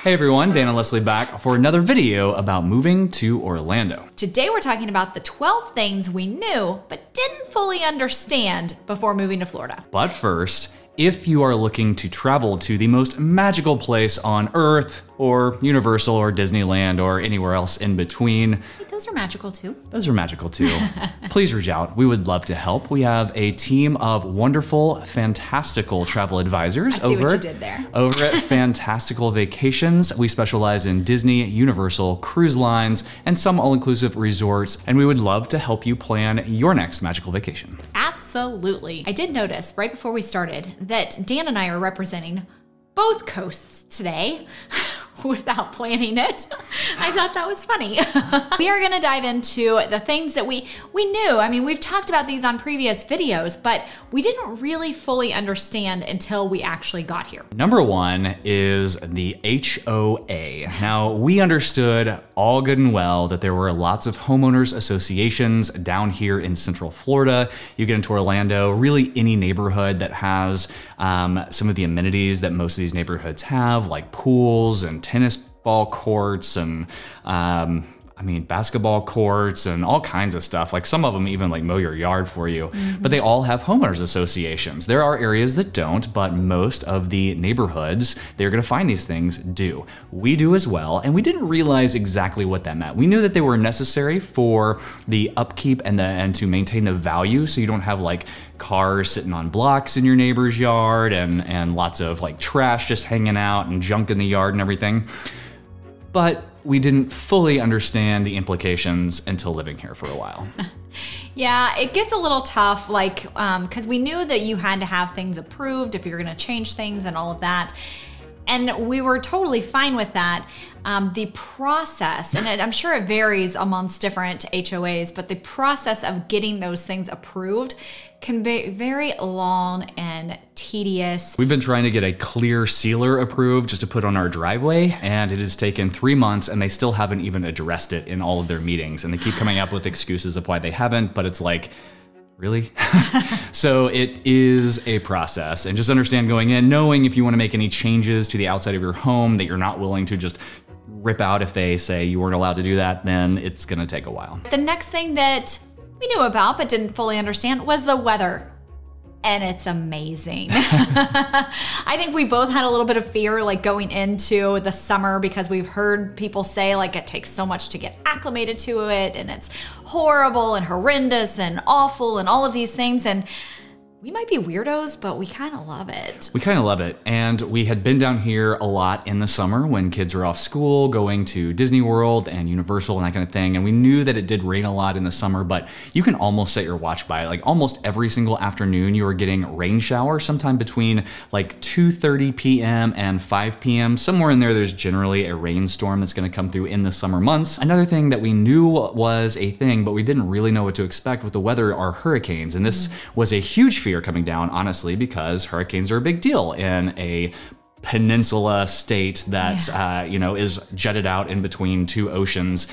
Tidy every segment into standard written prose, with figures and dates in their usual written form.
Hey everyone, Dan and Leslie back for another video about moving to Orlando. Today we're talking about the 12 things we knew but didn't fully understand before moving to Florida. But first, if you are looking to travel to the most magical place on Earth, or Universal or Disneyland or anywhere else in between. Wait, those are magical too. Those are magical too. Please reach out. We would love to help. We have a team of wonderful, fantastical travel advisors I see what you did there. over at Fantastical Vacations. We specialize in Disney, Universal, cruise lines, and some all-inclusive resorts, and we would love to help you plan your next magical vacation. Absolutely. I did notice right before we started that Dan and I are representing both coasts today without planning it. I thought that was funny. We are gonna dive into the things that we knew. I mean, we've talked about these on previous videos, but we didn't really fully understand until we actually got here. Number one is the HOA. Now, we understood all good and well that there were lots of homeowners associations down here in Central Florida. You get into Orlando, really any neighborhood that has some of the amenities that most of these neighborhoods have, like pools and tennis ball courts and basketball courts and all kinds of stuff. Like some of them even like mow your yard for you, but they all have homeowners associations. There are areas that don't, but most of the neighborhoods, they're gonna find these things do. We do as well, and we didn't realize exactly what that meant. We knew that they were necessary for the upkeep and to maintain the value, so you don't have like cars sitting on blocks in your neighbor's yard and lots of like trash just hanging out and junk in the yard and everything. But we didn't fully understand the implications until living here for a while. Yeah, it gets a little tough, like, because we knew that you had to have things approved if you're gonna change things and all of that. And we were totally fine with that. The process, and I'm sure it varies amongst different HOAs, but the process of getting those things approved can be very long and tedious. We've been trying to get a clear sealer approved just to put on our driveway, and it has taken 3 months and they still haven't even addressed it in all of their meetings. And they keep coming up with excuses of why they haven't, but it's like, really? So it is a process, and just understand going in, knowing if you want to make any changes to the outside of your home that you're not willing to just rip out if they say you weren't allowed to do that, then it's gonna take a while. The next thing that we knew about but didn't fully understand was the weather. And it's amazing. I think we both had a little bit of fear like going into the summer because we've heard people say like it takes so much to get acclimated to it and it's horrible and horrendous and awful and all of these things. And we might be weirdos, but we kind of love it. We kind of love it. And we had been down here a lot in the summer when kids were off school, going to Disney World and Universal and that kind of thing. And we knew that it did rain a lot in the summer, but you can almost set your watch by it. Like almost every single afternoon, you are getting rain showers sometime between like 2:30 p.m. and 5 p.m. Somewhere in there, there's generally a rainstorm that's gonna come through in the summer months. Another thing that we knew was a thing, but we didn't really know what to expect with the weather are hurricanes. And this was a huge fear coming down, honestly, because hurricanes are a big deal in a peninsula state that is jutted out in between two oceans.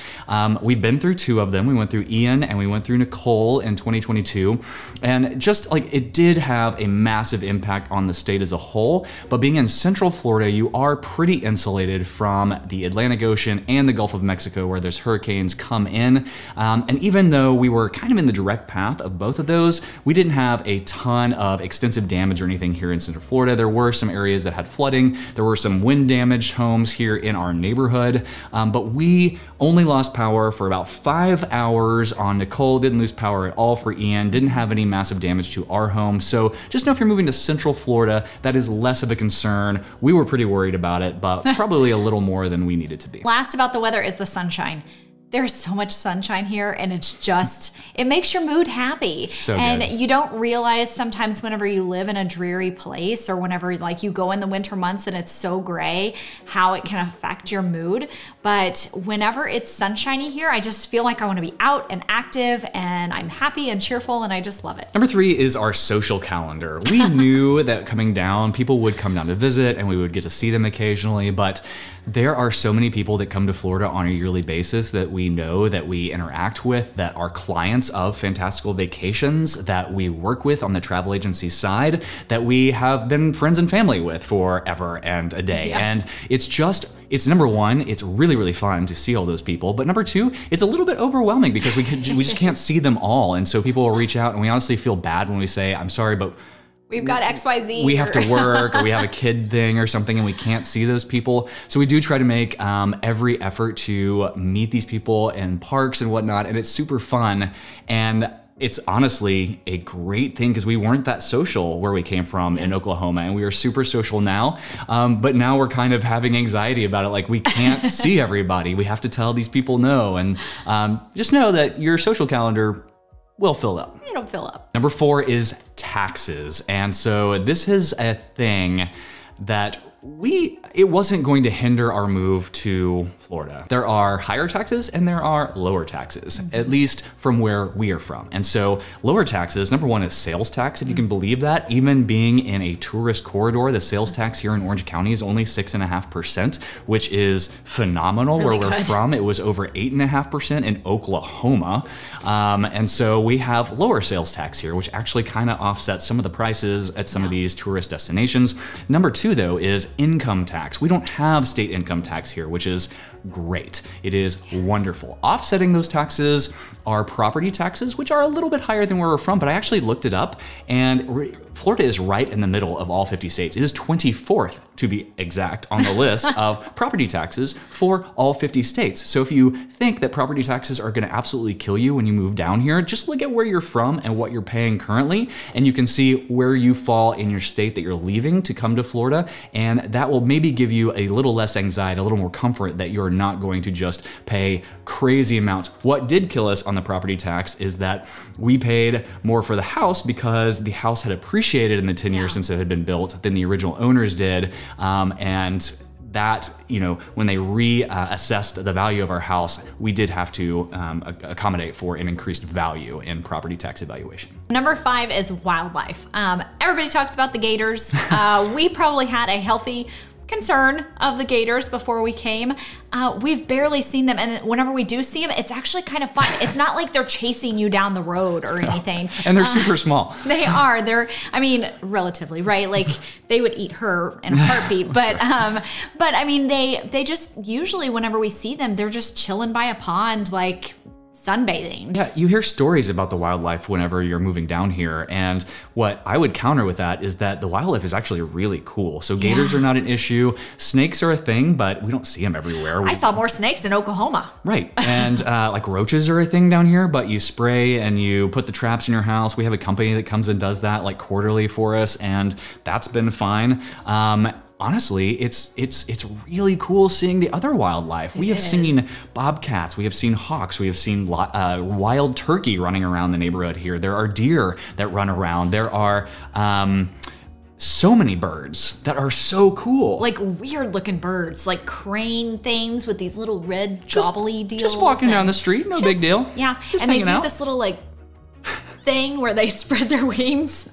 We've been through 2 of them. We went through Ian and we went through Nicole in 2022, and just like it did have a massive impact on the state as a whole. But being in Central Florida, you are pretty insulated from the Atlantic Ocean and the Gulf of Mexico, where there's hurricanes come in. And even though we were kind of in the direct path of both of those, we didn't have a ton of extensive damage or anything here in Central Florida. There were some areas that had flooding. There were some wind damaged homes here in our neighborhood, but we only lost power for about 5 hours on Nicole, didn't lose power at all for Ian, didn't have any massive damage to our home. So just know if you're moving to Central Florida, that is less of a concern. We were pretty worried about it, but probably a little more than we needed to be. Last about the weather is the sunshine. There's so much sunshine here, and it's just, it makes your mood happy. So and good. You don't realize sometimes whenever you live in a dreary place or whenever like you go in the winter months and it's so gray, how it can affect your mood. But whenever it's sunshiny here, I just feel like I want to be out and active, and I'm happy and cheerful, and I just love it. Number 3 is our social calendar. We knew that coming down, people would come down to visit and we would get to see them occasionally, but there are so many people that come to Florida on a yearly basis that we know, that we interact with, that are clients of Fantastical Vacations, that we work with on the travel agency side, that we have been friends and family with forever and a day. Yeah. And it's just it's number one, it's really, really fun to see all those people. But number two, it's a little bit overwhelming because we just can't see them all. And so people will reach out, and we honestly feel bad when we say, I'm sorry, but we've got XYZ. We have to work, or we have a kid thing or something, and we can't see those people. So we do try to make every effort to meet these people in parks and whatnot, and it's super fun. And it's honestly a great thing because we weren't that social where we came from in Oklahoma, and we are super social now. But now we're kind of having anxiety about it. Like, we can't see everybody. We have to tell these people no. And just know that your social calendar will fill up. It'll fill up. Number 4 is taxes. And so this is a thing that it wasn't going to hinder our move to Florida. There are higher taxes and there are lower taxes, at least from where we are from. And so lower taxes, number 1 is sales tax, if you can believe that. Even being in a tourist corridor, the sales tax here in Orange County is only 6.5%, which is phenomenal. Really where we're good. from, it was over 8.5% in Oklahoma. And so we have lower sales tax here, which actually kind of offsets some of the prices at some of these tourist destinations. Number 2, though, is income tax. We don't have state income tax here, which is great. It is wonderful. Offsetting those taxes are property taxes, which are a little bit higher than where we're from, but I actually looked it up, and Florida is right in the middle of all 50 states. It is 24th, to be exact, on the list of property taxes for all 50 states. So if you think that property taxes are going to absolutely kill you when you move down here, just look at where you're from and what you're paying currently, and you can see where you fall in your state that you're leaving to come to Florida, and that will maybe give you a little less anxiety, a little more comfort that you're not going to just pay crazy amounts. What did kill us on the property tax is that we paid more for the house because the house had appreciated in the 10 years since it had been built than the original owners did. And that, you know, when they reassessed the value of our house, we did have to accommodate for an increased value in property tax evaluation. Number 5 is wildlife. Everybody talks about the gators. We probably had a healthy concern of the gators before we came. We've barely seen them, and whenever we do see them, it's actually kind of fun. It's not like they're chasing you down the road or anything. And they're super small. They are. They're, I mean, relatively, right? Like, they would eat her in a heartbeat, but I mean, they just, usually whenever we see them, they're just chilling by a pond, like sunbathing. Yeah, you hear stories about the wildlife whenever you're moving down here, and what I would counter with that is that the wildlife is actually really cool. So gators are not an issue. Snakes are a thing, but we don't see them everywhere. I saw more snakes in Oklahoma. Right, and like roaches are a thing down here, but you spray and you put the traps in your house. We have a company that comes and does that like quarterly for us, and that's been fine. Honestly, it's really cool seeing the other wildlife. We have seen bobcats, we have seen hawks, we have seen wild turkey running around the neighborhood here. There are deer that run around. There are so many birds that are so cool. Like weird looking birds, like crane things with these little red gobbly deals. Just walking down the street, no big deal. Yeah, Just and they do out. this little like thing where they spread their wings.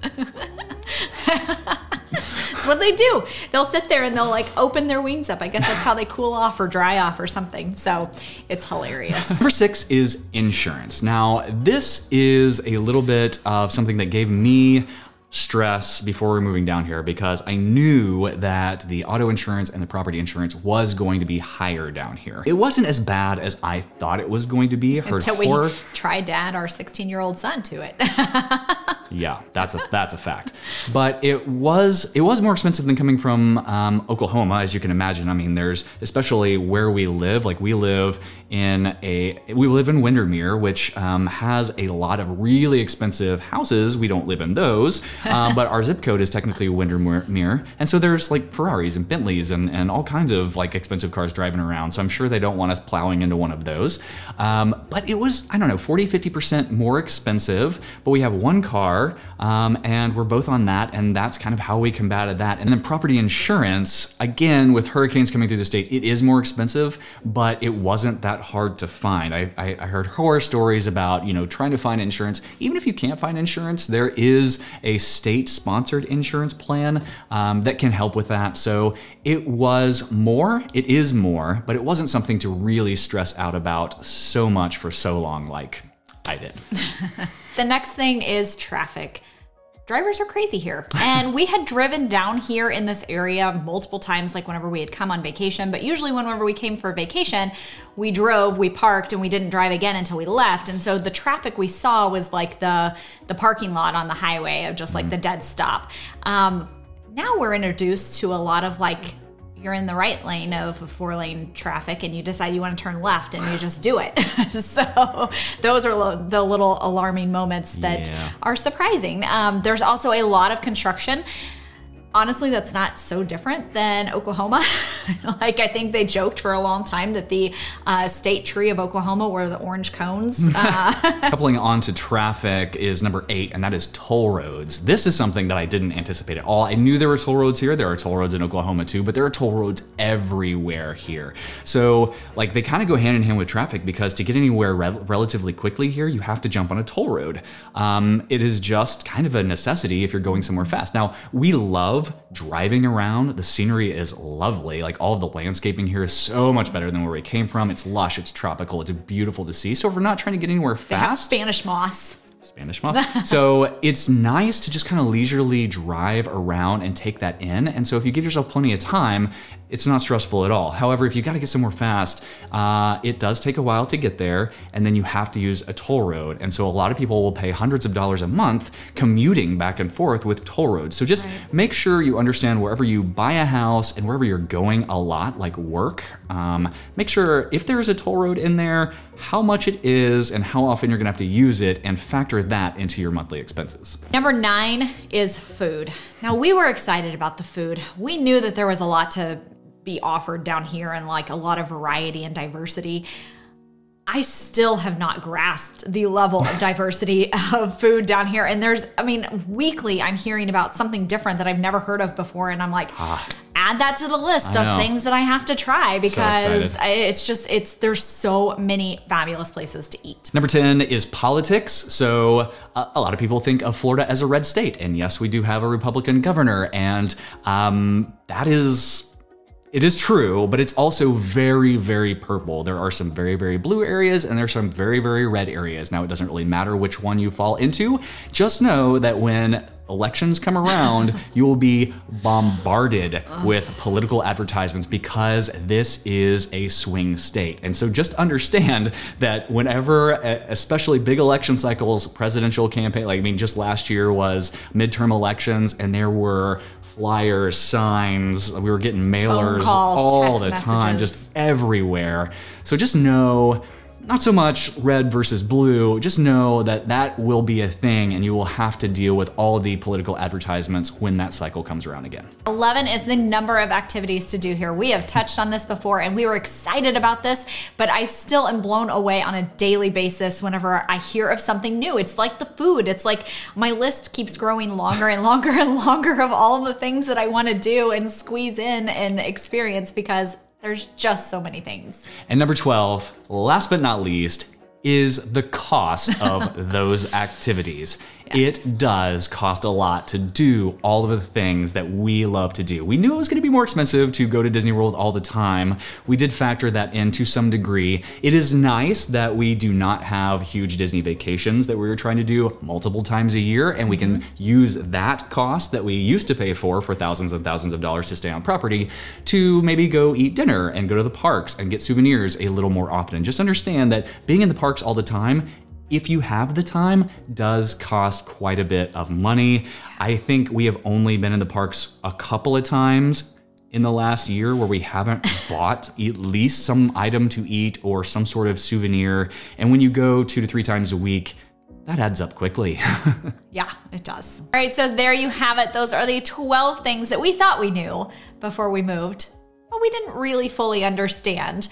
That's what they do. They'll sit there and they'll like open their wings up. I guess that's how they cool off or dry off or something. So it's hilarious. Number 6 is insurance. Now, this is a little bit of something that gave me stress before we were moving down here, because I knew that the auto insurance and the property insurance was going to be higher down here. It wasn't as bad as I thought it was going to be. Until we tried to add our 16-year-old son to it. Yeah, that's a fact. But it was more expensive than coming from Oklahoma, as you can imagine. I mean, there's, especially where we live, like we live in Windermere, which has a lot of really expensive houses. We don't live in those. But our zip code is technically Windermere, and so there's like Ferraris and Bentleys and all kinds of like expensive cars driving around, so I'm sure they don't want us plowing into one of those. But it was, I don't know, 40–50% more expensive, but we have one car, and we're both on that, and that's kind of how we combated that. And then property insurance, again, with hurricanes coming through the state, it is more expensive, but it wasn't that hard to find. I heard horror stories about, you know, trying to find insurance. Even if you can't find insurance, there is a state-sponsored insurance plan that can help with that. So it is more, but it wasn't something to really stress out about so much for so long like I did. The next thing is traffic. drivers are crazy here. And we had driven down here in this area multiple times, like whenever we had come on vacation, but usually whenever we came for vacation, we drove, we parked, and we didn't drive again until we left. And so the traffic we saw was like the parking lot on the highway of just like the dead stop. Now we're introduced to a lot of like, you're in the right lane of 4-lane traffic and you decide you want to turn left and you just do it. So those are the little alarming moments that are surprising. There's also a lot of construction. Honestly, that's not so different than Oklahoma. Like, I think they joked for a long time that the state tree of Oklahoma were the orange cones. Coupling onto traffic is number 8, and that is toll roads. This is something that I didn't anticipate at all. I knew there were toll roads here. There are toll roads in Oklahoma too, but there are toll roads everywhere here. So like they kind of go hand in hand with traffic, because to get anywhere relatively quickly here, you have to jump on a toll road. It is just kind of a necessity if you're going somewhere fast. Now, we love driving around. The scenery is lovely. Like, all of the landscaping here is so much better than where we came from. It's lush, it's tropical, it's beautiful to see. So if we're not trying to get anywhere fast, they have Spanish moss. So it's nice to just kind of leisurely drive around and take that in. And so if you give yourself plenty of time, it's not stressful at all. However, if you got to get somewhere fast, it does take a while to get there, and then you have to use a toll road. And so a lot of people will pay hundreds of dollars a month commuting back and forth with toll roads. So just make sure you understand wherever you buy a house and wherever you're going a lot, like work, make sure if there is a toll road in there, how much it is and how often you're gonna have to use it, and factor that into your monthly expenses. Number 9 is food. Now, we were excited about the food. We knew that there was a lot to be offered down here and like a lot of variety and diversity. I still have not grasped the level of diversity of food down here. And weekly I'm hearing about something different that I've never heard of before. And I'm like, add that to the list of things that I have to try, because there's so many fabulous places to eat. Number 10 is politics. So a lot of people think of Florida as a red state. And yes, we do have a Republican governor, and it is true, but it's also very, very purple. There are some very, very blue areas, and there's some very, very red areas. Now, it doesn't really matter which one you fall into. Just know that when elections come around, you will be bombarded with political advertisements, because this is a swing state. And so just understand that whenever, especially big election cycles, presidential campaign, just last year was midterm elections, and there were flyers, signs, we were getting mailers all the time, just everywhere. So just know, not so much red versus blue, just know that that will be a thing, and you will have to deal with all the political advertisements when that cycle comes around again. 11 is the number of activities to do here. We have touched on this before, and we were excited about this, but I still am blown away on a daily basis whenever I hear of something new. It's like the food. It's like my list keeps growing longer and longer and longer of all of the things that I want to do and squeeze in and experience, because there's just so many things. And number 12, last but not least, is the cost of those activities. Yes. It does cost a lot to do all of the things that we love to do. We knew it was going to be more expensive to go to Disney World all the time. We did factor that in to some degree. It is nice that we do not have huge Disney vacations that we were trying to do multiple times a year, and we can use that cost that we used to pay for thousands and thousands of dollars to stay on property to maybe go eat dinner and go to the parks and get souvenirs a little more often. Just understand that being in the parks all the time, if you have the time, does cost quite a bit of money. I think we have only been in the parks a couple of times in the last year where we haven't bought at least some item to eat or some sort of souvenir. And when you go 2 to 3 times a week, that adds up quickly. Yeah, it does. All right, so there you have it. Those are the 12 things that we thought we knew before we moved, but we didn't really fully understand.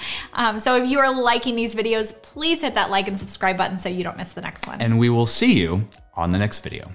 So if you are liking these videos, please hit that like and subscribe button so you don't miss the next one. And we will see you on the next video.